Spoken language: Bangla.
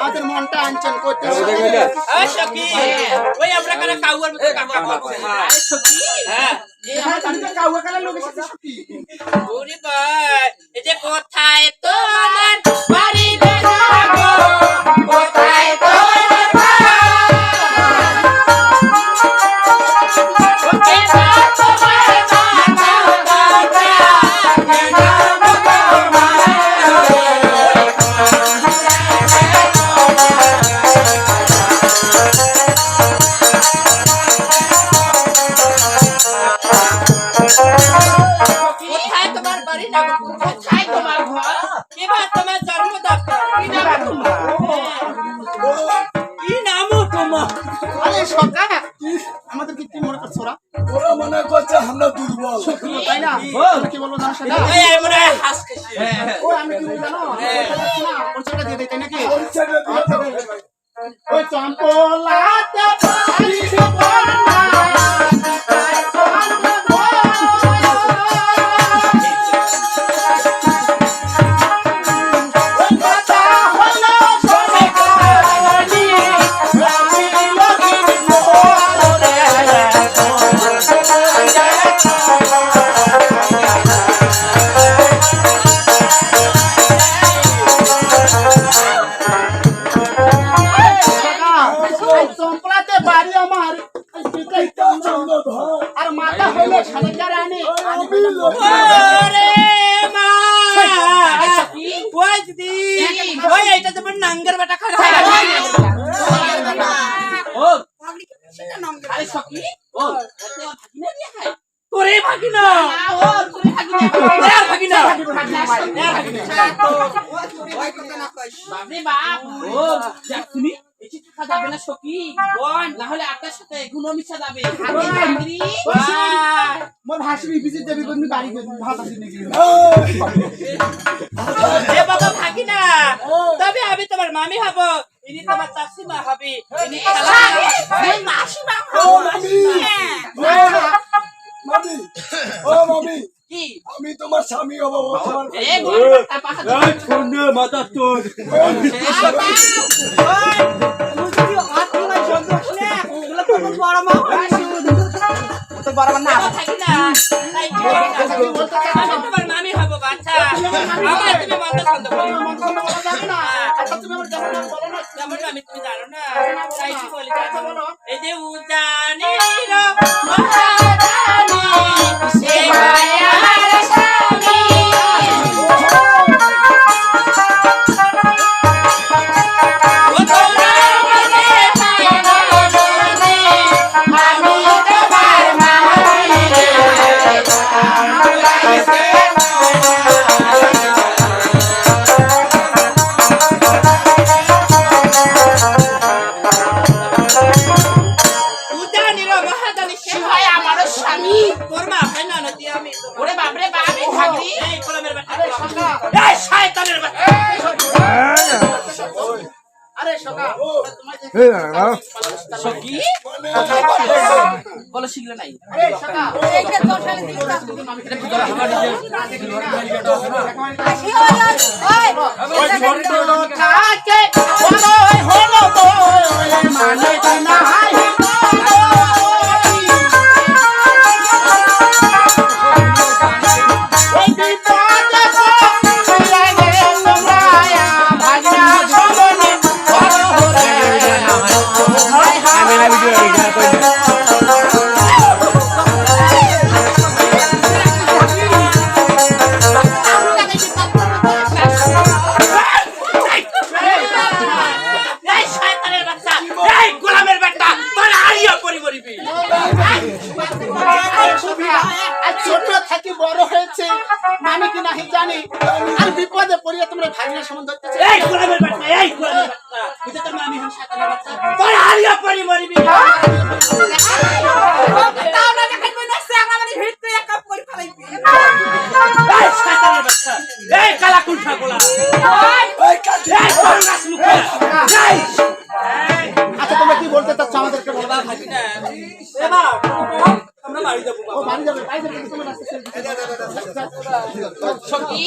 আমাদের মনটা আনচান করতে কোথায় তোমার বাড়ি কোথায় আমাদের কি মনে করছো ওরা মনে করছে আমরা দুর্বল তাই না কি বলবো জানো সেটা আমি কি জানো পরিচয়টা দিয়ে দিতে নাকি ওই চম্পলাতে আর মাথা হইলে সাদা রানী এইটা যেমন নাঙ্গের বেটা খারাপ তোরে ভাগিনা যাবে না সখী না হলে আপনার সাথে গুণ মিশা যাবে মোর ভাসবি বিজিত যাবি কোন বাড়ি ভাত আসি নাকি এ বাবা ভাগি না তবে আমি তোমার মামি হব ইনি তোমার চাচিমা হবে ইনি মাসিমা ও মামি মামি ও মামি কি আমি তোমার স্বামী হব তোমার এই ঘরটা পাখা এই শুনে মাথা তোর তোমার মামি হবো বাচ্চা আমি তুমি জানো না তাই বলি এই যে উজানি বলো শিখলে নাই গোলামের বেটা আছে আমি কি নাহি জানি আর বিপদে পড়িয়া তোমরা ভাগিনা সম্বন্ধ হচ্ছে এই গোলামের বাচ্চা এই গোলামের বাচ্চা বুঝতে তোর মামি হন শয়তানের বাচ্চা তোর হারিয়া পড়ি মরিবি তাও না দেখেন মনে হচ্ছে আমাদের ভিড়তে এক কাপ করে ফেলাইবি এই শয়তানের বাচ্চা এই কালা কুলঠা গোলা এই তোর গাছ মুখে এই আচ্ছা তোমরা কি বলতে চাচ্ছ আমাদেরকে বলো বাবা ভাগিনা এবা আমরা বাড়ি যাবো ও বাড়ি যাবে বাইরে থেকে তোমরা আসছে সখী